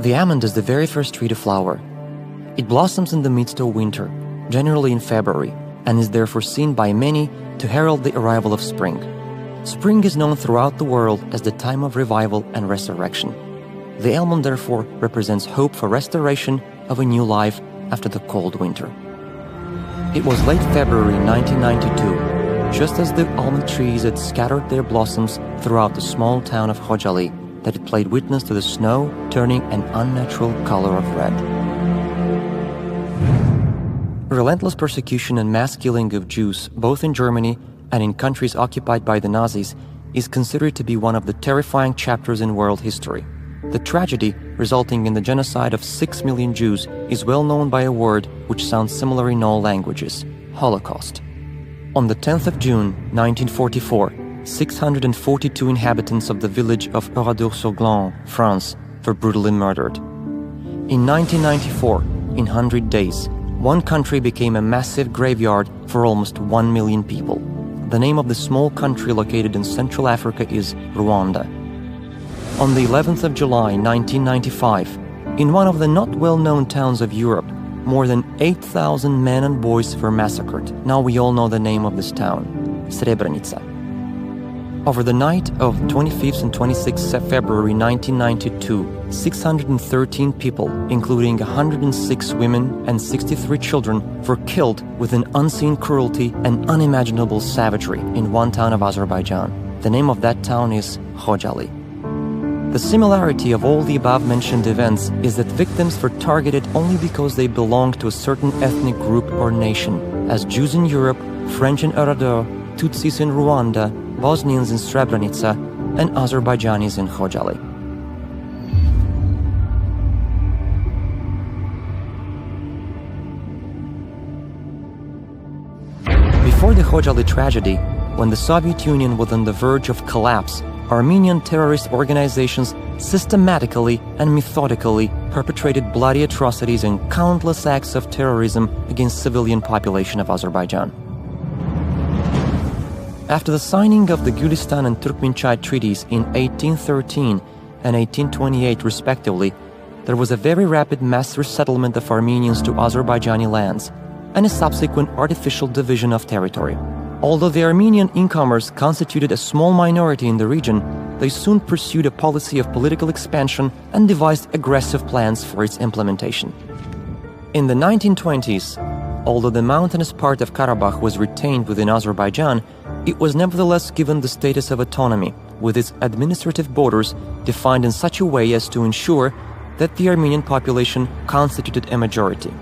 The almond is the very first tree to flower. It blossoms in the midst of winter, generally in February, and is therefore seen by many to herald the arrival of spring. Spring is known throughout the world as the time of revival and resurrection. The almond therefore represents hope for restoration of a new life after the cold winter. It was late February 1992, just as the almond trees had scattered their blossoms throughout the small town of Khojaly, that it played witness to the snow turning an unnatural color of red. Relentless persecution and mass killing of Jews, both in Germany and in countries occupied by the Nazis, is considered to be one of the terrifying chapters in world history. The tragedy resulting in the genocide of 6 million Jews is well known by a word which sounds similar in all languages: Holocaust. On the 10th of June 1944, 642 inhabitants of the village of Oradour-sur-Glane, France, were brutally murdered. In 1994, in 100 days, one country became a massive graveyard for almost 1 million people. The name of the small country located in Central Africa is Rwanda. On the 11th of July 1995, in one of the not well-known towns of Europe, more than 8,000 men and boys were massacred. Now we all know the name of this town, Srebrenica. Over the night of 25th and 26th February 1992, 613 people, including 106 women and 63 children, were killed with an unseen cruelty and unimaginable savagery in one town of Azerbaijan. The name of that town is Khojaly. The similarity of all the above-mentioned events is that victims were targeted only because they belonged to a certain ethnic group or nation, as Jews in Europe, French in Oradour, Tutsis in Rwanda, Bosnians in Srebrenica, and Azerbaijanis in Khojaly. Before the Khojaly tragedy, when the Soviet Union was on the verge of collapse, Armenian terrorist organizations systematically and methodically perpetrated bloody atrocities and countless acts of terrorism against civilian population of Azerbaijan. After the signing of the Gulistan and Turkmenchai treaties in 1813 and 1828 respectively, there was a very rapid mass resettlement of Armenians to Azerbaijani lands and a subsequent artificial division of territory. Although the Armenian incomers constituted a small minority in the region, they soon pursued a policy of political expansion and devised aggressive plans for its implementation. In the 1920s, although the mountainous part of Karabakh was retained within Azerbaijan, it was nevertheless given the status of autonomy, with its administrative borders defined in such a way as to ensure that the Armenian population constituted a majority.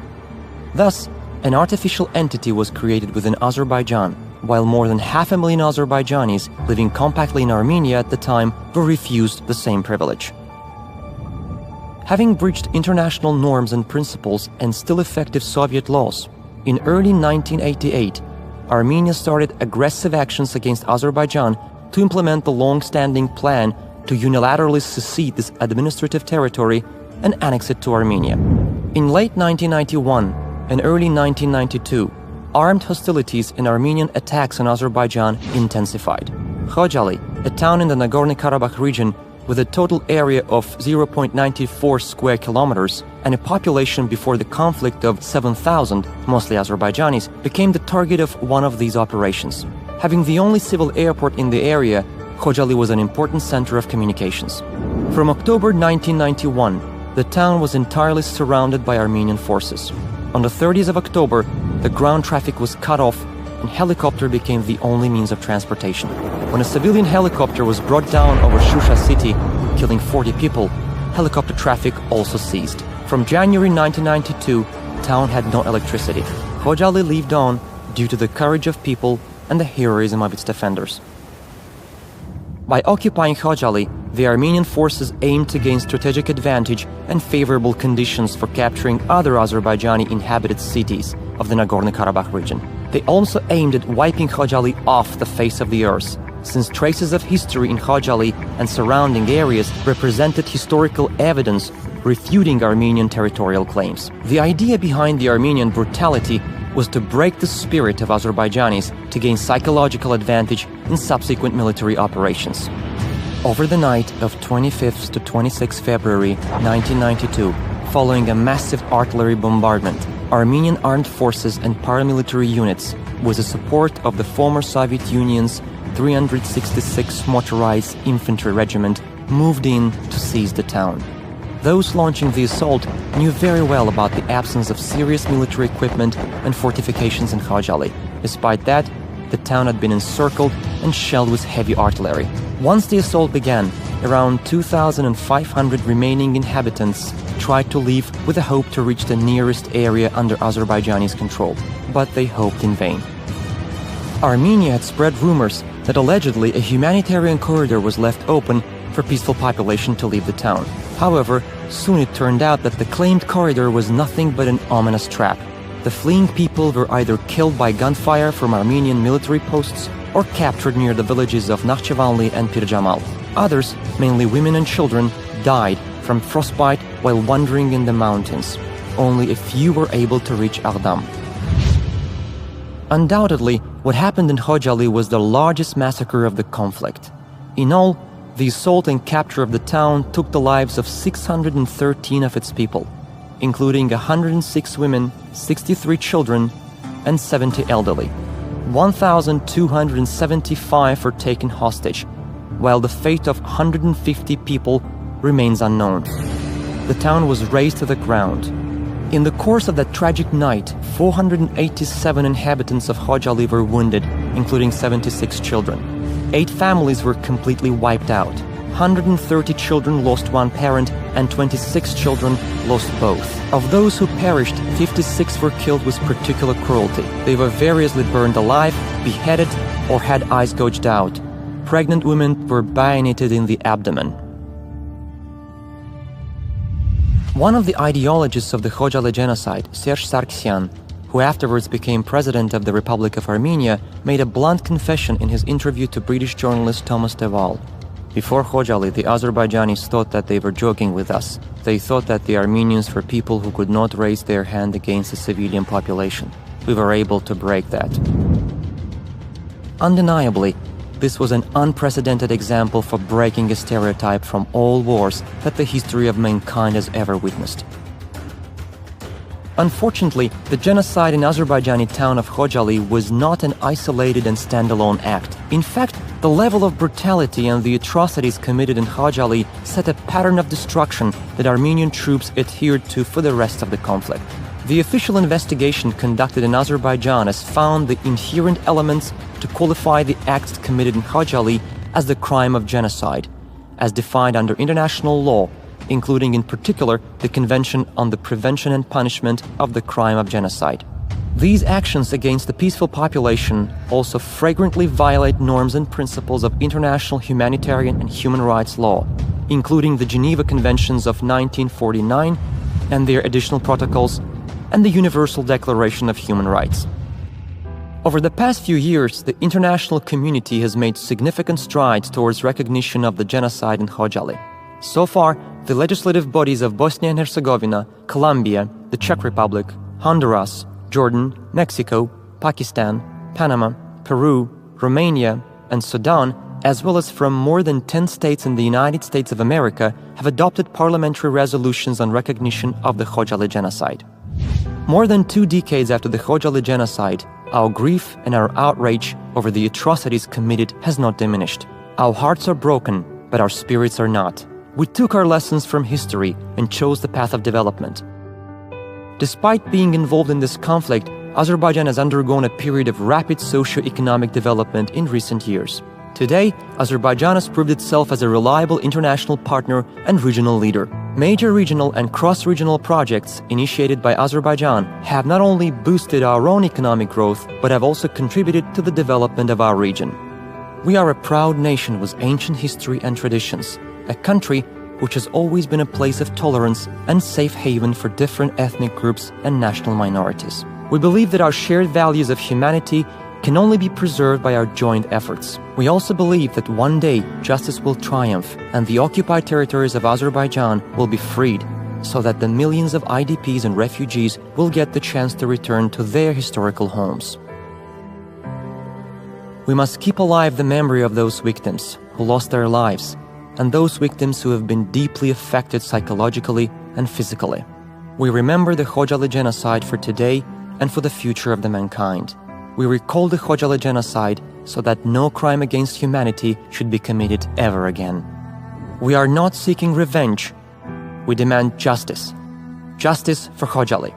Thus, an artificial entity was created within Azerbaijan, while more than 500,000 Azerbaijanis living compactly in Armenia at the time were refused the same privilege. Having breached international norms and principles and still effective Soviet laws, in early 1988, Armenia started aggressive actions against Azerbaijan to implement the long-standing plan to unilaterally secede this administrative territory and annex it to Armenia. In late 1991 and early 1992, armed hostilities and Armenian attacks on Azerbaijan intensified. Khojaly, a town in the Nagorno-Karabakh region with a total area of 0.94 square kilometers and a population before the conflict of 7,000, mostly Azerbaijanis, became the target of one of these operations. Having the only civil airport in the area, Khojaly was an important center of communications. From October 1991, the town was entirely surrounded by Armenian forces. On the 30th of October, the ground traffic was cut off and helicopter became the only means of transportation. When a civilian helicopter was brought down over Shusha city, killing 40 people, helicopter traffic also ceased. From January 1992, the town had no electricity. Khojaly lived on due to the courage of people and the heroism of its defenders. By occupying Khojaly, the Armenian forces aimed to gain strategic advantage and favorable conditions for capturing other Azerbaijani inhabited cities of the Nagorno-Karabakh region. They also aimed at wiping Khojaly off the face of the earth, since traces of history in Khojaly and surrounding areas represented historical evidence refuting Armenian territorial claims. The idea behind the Armenian brutality was to break the spirit of Azerbaijanis to gain psychological advantage in subsequent military operations. Over the night of 25th to 26 February 1992, following a massive artillery bombardment, Armenian armed forces and paramilitary units, with the support of the former Soviet Union's 366th Motorized Infantry Regiment, moved in to seize the town. Those launching the assault knew very well about the absence of serious military equipment and fortifications in Khojaly. Despite that, the town had been encircled and shelled with heavy artillery. Once the assault began, around 2,500 remaining inhabitants tried to leave with the hope to reach the nearest area under Azerbaijani's control, but they hoped in vain. Armenia had spread rumors that allegedly a humanitarian corridor was left open for peaceful population to leave the town. However, soon it turned out that the claimed corridor was nothing but an ominous trap. The fleeing people were either killed by gunfire from Armenian military posts or captured near the villages of Nakhchivanli and Pirjamal. Others, mainly women and children, died from frostbite while wandering in the mountains. Only a few were able to reach Aghdam. Undoubtedly, what happened in Khojaly was the largest massacre of the conflict. In all, the assault and capture of the town took the lives of 613 of its people, including 106 women, 63 children, and 70 elderly. 1,275 were taken hostage, while the fate of 150 people remains unknown. The town was razed to the ground. In the course of that tragic night, 487 inhabitants of Khojaly were wounded, including 76 children. 8 families were completely wiped out. 130 children lost one parent and 26 children lost both. Of those who perished, 56 were killed with particular cruelty. They were variously burned alive, beheaded, or had eyes gouged out. Pregnant women were bayoneted in the abdomen. One of the ideologists of the Khojaly genocide, Serge Sargsyan, who afterwards became president of the Republic of Armenia, made a blunt confession in his interview to British journalist Thomas de Waal. Before Khojaly, the Azerbaijanis thought that they were joking with us. They thought that the Armenians were people who could not raise their hand against the civilian population. We were able to break that. Undeniably, this was an unprecedented example for breaking a stereotype from all wars that the history of mankind has ever witnessed. Unfortunately, the genocide in Azerbaijani town of Khojaly was not an isolated and standalone act. In fact, the level of brutality and the atrocities committed in Khojaly set a pattern of destruction that Armenian troops adhered to for the rest of the conflict. The official investigation conducted in Azerbaijan has found the inherent elements to qualify the acts committed in Khojaly as the crime of genocide, as defined under international law, including in particular the Convention on the Prevention and Punishment of the Crime of Genocide. These actions against the peaceful population also flagrantly violate norms and principles of international humanitarian and human rights law, including the Geneva Conventions of 1949 and their additional protocols, and the Universal Declaration of Human Rights. Over the past few years, the international community has made significant strides towards recognition of the genocide in Khojaly. So far, the legislative bodies of Bosnia and Herzegovina, Colombia, the Czech Republic, Honduras, Jordan, Mexico, Pakistan, Panama, Peru, Romania, and Sudan, as well as from more than 10 states in the United States of America, have adopted parliamentary resolutions on recognition of the Khojaly genocide. More than 2 decades after the Khojaly genocide, our grief and our outrage over the atrocities committed has not diminished. Our hearts are broken, but our spirits are not. We took our lessons from history and chose the path of development. Despite being involved in this conflict, Azerbaijan has undergone a period of rapid socio-economic development in recent years. Today, Azerbaijan has proved itself as a reliable international partner and regional leader. Major regional and cross-regional projects initiated by Azerbaijan have not only boosted our own economic growth, but have also contributed to the development of our region. We are a proud nation with ancient history and traditions, a country which has always been a place of tolerance and safe haven for different ethnic groups and national minorities. We believe that our shared values of humanity can only be preserved by our joint efforts. We also believe that one day justice will triumph and the occupied territories of Azerbaijan will be freed, so that the millions of IDPs and refugees will get the chance to return to their historical homes. We must keep alive the memory of those victims who lost their lives and those victims who have been deeply affected psychologically and physically. We remember the Khojaly genocide for today and for the future of the mankind. We recall the Khojaly genocide so that no crime against humanity should be committed ever again. We are not seeking revenge. We demand justice. Justice for Khojaly.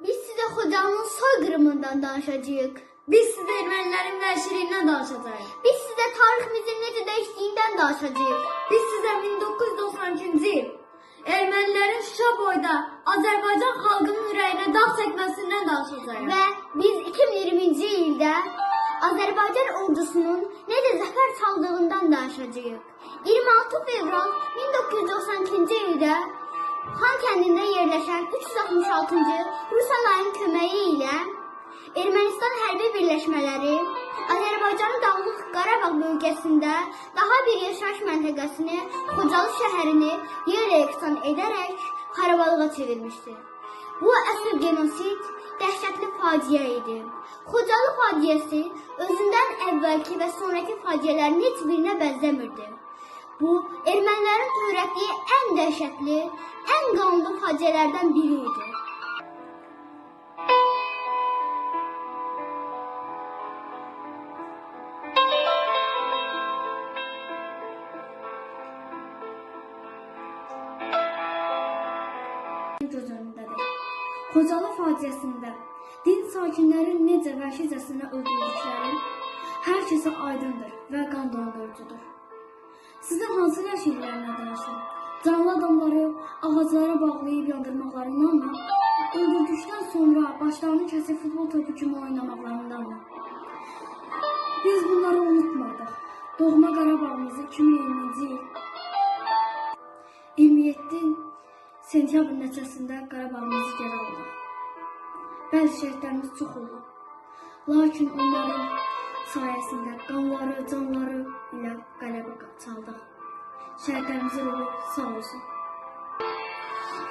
Biz size Xocalının soykırımından danışacağıq. Biz size ermənilərin vəhşiliyindən danışacağıq. Biz size tariximizin necə dəyişdiyindən danışacağıq. Biz size 1992-ci il ermənilərin Şuşa boyda Azərbaycan xalqının ürəyinə dağ çəkməsindən danışacağıq. Və biz 2020-ci ildə Azərbaycan ordusunun necə zəfər çaldığından danışacağıq. 26 fevral 1992-ci ildə Xankəndində yerləşən 366-cı Rusiyaların köməyi ilə Ermənistan hərbi birləşmələri Azərbaycanın Dağlıq Qarabağ bölgəsində daha bir yaşayış məntəqəsini, Xocalı şəhərini yerlə yeksan edərək xarabalığa çevirmişdir. Bu əsl genosid dəhşətli faciə idi. Xocalı faciəsi özündən əvvəlki və sonraki faciələrin heç birinə bənzəmirdi. Bu, ermənilərin törətdiyi ən dəhşətli, ən qanlı faciələrdən biri idi. Göz önündədir. Xocalı faciəsində din sakinləri necə vəhşicəsinə öldürdükləri hər kəsə aydındır və qan dondurucudur. Sizin hansı vəhşiliklərlə danışın? Canlı adamları ağaclara bağlayıb yandırmaqlarından mı? Öldürdükdən sonra başlarını kəsib futbol topu kimi oynamaqlarından mı? Biz bunları unutmadıq. Doğma Qarabağımızı 2020-ci il 27 sentyabr neçəsində Qarabağımızı geri aldıq. Bəzi şəhidlərimiz çox oldu. Lakin onların sayəsində qanları, canları ilə qələbə çaldıq. Şəhidlərimizin ruhu sağ olsun.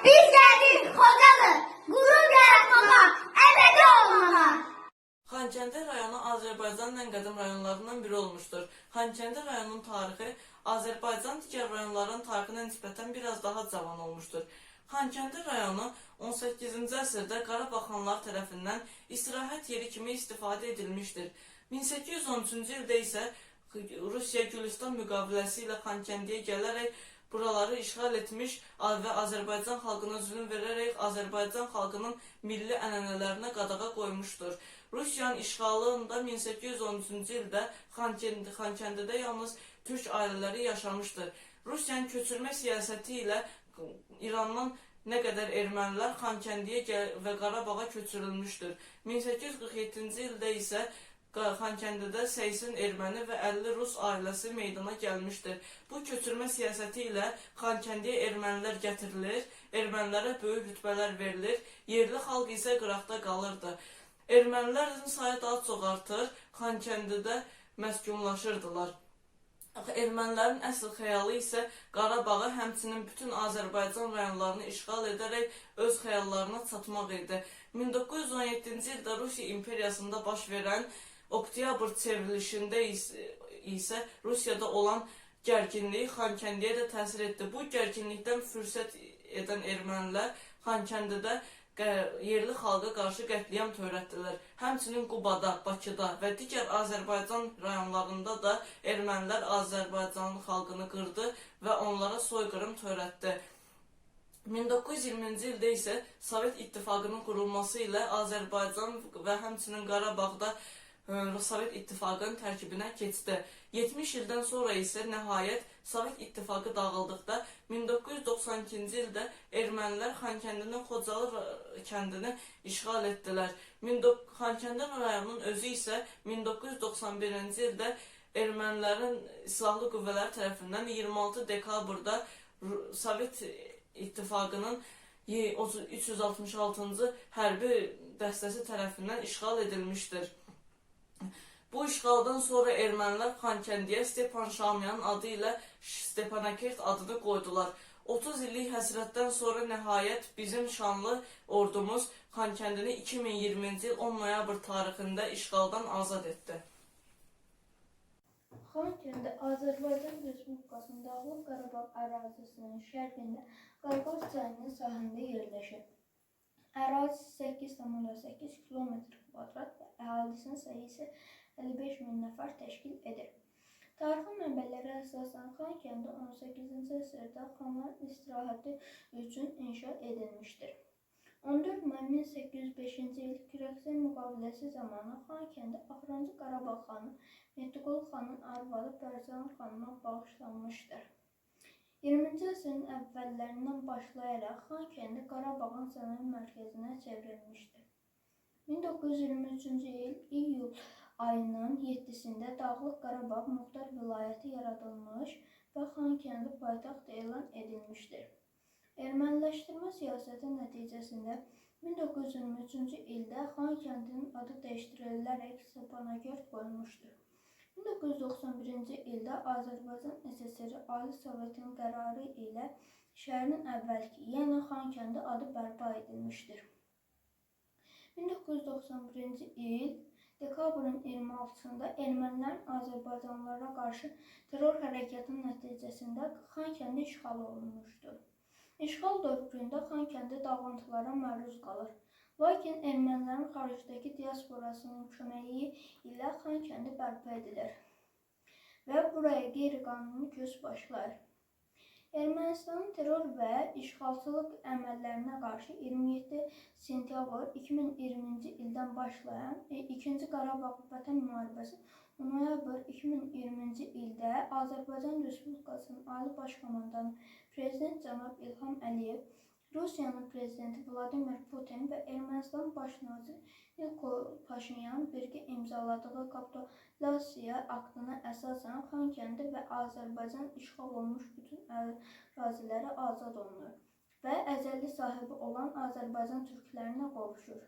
Biz gəldik Xocalı, qürur yaratmağa, əbədi olmağa. Xankəndi rayonu Azərbaycanın ən qədim rayonlarından biri olmuşdur. Xankəndi rayonunun tarixi Azərbaycan digər rayonların tarixinə nisbətən biraz daha cavan olmuşdur. Xankəndi rayonu 18-ci əsrdə Qarabağ xanları tərəfindən istirahət yeri kimi istifadə edilmişdir. 1813-cü ildə isə Rusiya Gülüstan müqaviləsi ilə Xankəndiyə gələrək buraları işğal etmiş və Azərbaycan xalqına zülm verərək Azərbaycan xalqının milli ənənələrinə qadağa qoymuşdur. Rusiyanın işğalında 1813-cü ildə Xankəndidə yalnız türk ailələri yaşamışdır. Rusiyanın köçürmə siyasəti ilə İrandan nə qədər ermənilər Xankəndiyə və Qarabağa köçürülmüşdür. 1847-ci ildə isə Xankəndidə 80 erməni və 50 rus ailəsi meydana gəlmişdir. Bu köçürmə siyasəti ilə Xankəndiyə ermənilər gətirilir, ermənilərə böyük rütbələr verilir, yerli xalq isə qıraqda qalırdı. Ermənilərin sayı daha çox artır, Xankəndidə məskunlaşırdılar. Ermənilərin əsl xəyalı isə Qarabağı, həmçinin bütün Azərbaycan rayonlarını işğal edərək öz xəyallarına çatmaq idi. 1917-ci ildə Rusiya imperiyasında baş verən Oktyabr çevrilişində isə Rusiyada olan gərginlik Xankəndiyə də təsir etdi. Bu gərginlikdən fürsət edən ermənilər Xankəndidə yerli xalqa qarşı qətliam törətdilər. Həmçinin Qubada, Bakıda və digər Azərbaycan rayonlarında da ermənilər Azərbaycan xalqını qırdı və onlara soyqırım törətdi. 1920-ci ildə isə Sovet İttifaqının qurulması ilə Azərbaycan və həmçinin Qarabağda Sovet İttifaqının tərkibinə keçdi. 70 ildən sonra isə nəhayət Sovet İttifaqı dağıldıqda 1992-ci ildə ermənilər Xankəndinin Xocalı kəndini işğal etdilər. Xankəndi rayonunun özü isə 1991-ci ildə ermənilərin silahlı qüvvələri tərəfindən 26 dekabrda Sovet İttifaqının 366-cı hərbi dəstəsi tərəfindən işğal edilmişdir. Bu işğaldan sonra ermənilər Xankəndiyə Stepan Şamiyan adı ilə Stepanakert adını qoydular. 30 illik həsrətdən sonra nəhayət bizim şanlı ordumuz Xankəndini 2020-ci il 10 noyabr tarixində işğaldan azad etdi. Xankəndi Azərbaycan Respublikasının Dağlıq Qarabağ ərazisinin şərqində Qarqaz çayının sahilində yerləşir. Ərazisi 8,8 km² və əhalisinin sayısı 55 min nəfər təşkil edir. Tarixi mənbələrə əsasən Xankəndi 18-ci əsrdə xanların istirahəti üçün inşa edilmişdir. 14 may 1805-ci il Kürəkçay müqaviləsi zamanı Xankəndi axırıncı Qarabağ xanı Mehdiqulu xanın arvadı Bərcan xanıma bağışlanmışdır. 20-ci əsrin əvvəllərindən başlayaraq Xankəndi Qarabağın sənaye mərkəzinə çevrilmişdir. 1923-cü il iyul ayının 7-sində Dağlıq Qarabağ Muxtar Vilayəti yaradılmış və Xankəndi paytaxt elan edilmişdir. Erməniləşdirmə siyasəti nəticəsində 1923-cü ildə Xankəndinin adı dəyişdirilərək Stepanakert qoyulmuşdur. 1991-ci ildə Azərbaycan SSR Ali Sovetinin qərarı ilə şəhərin əvvəlki, yəni Xankəndi adı bərpa edilmişdir. 1991-ci il dekabrın 26-sında ermənilərin Azərbaycanlılara qarşı terror hərəkatının nəticəsində Xankəndi işğal olunmuşdur. İşğal dövründə Xankəndi dağıntılara məruz qalır. Lakin ermənilərin xaricdəki diasporasının köməyi ilə Xankəndi bərpa edilir və buraya qeyri-qanuni köç başlayır. Ermənistanın terror və işğalçılıq əməllərinə qarşı 27 sentyabr 2020-ci ildən başlayan 2-ci Qarabağ Vətən müharibəsi noyabr 2020-ci ildə Azərbaycan Respublikasının Ali Baş Komandanı Prezident cənab İlham Əliyev, Rusiyanın prezidenti Vladimir Putin və Ermənistan baş naziri Nikol Paşinyan birgə imzaladığı kapitulyasiya aktına əsasən Xankəndi və Azərbaycan işğal olunmuş bütün əraziləri azad olunur və əzəli sahibi olan Azərbaycan türklərinə qovuşur.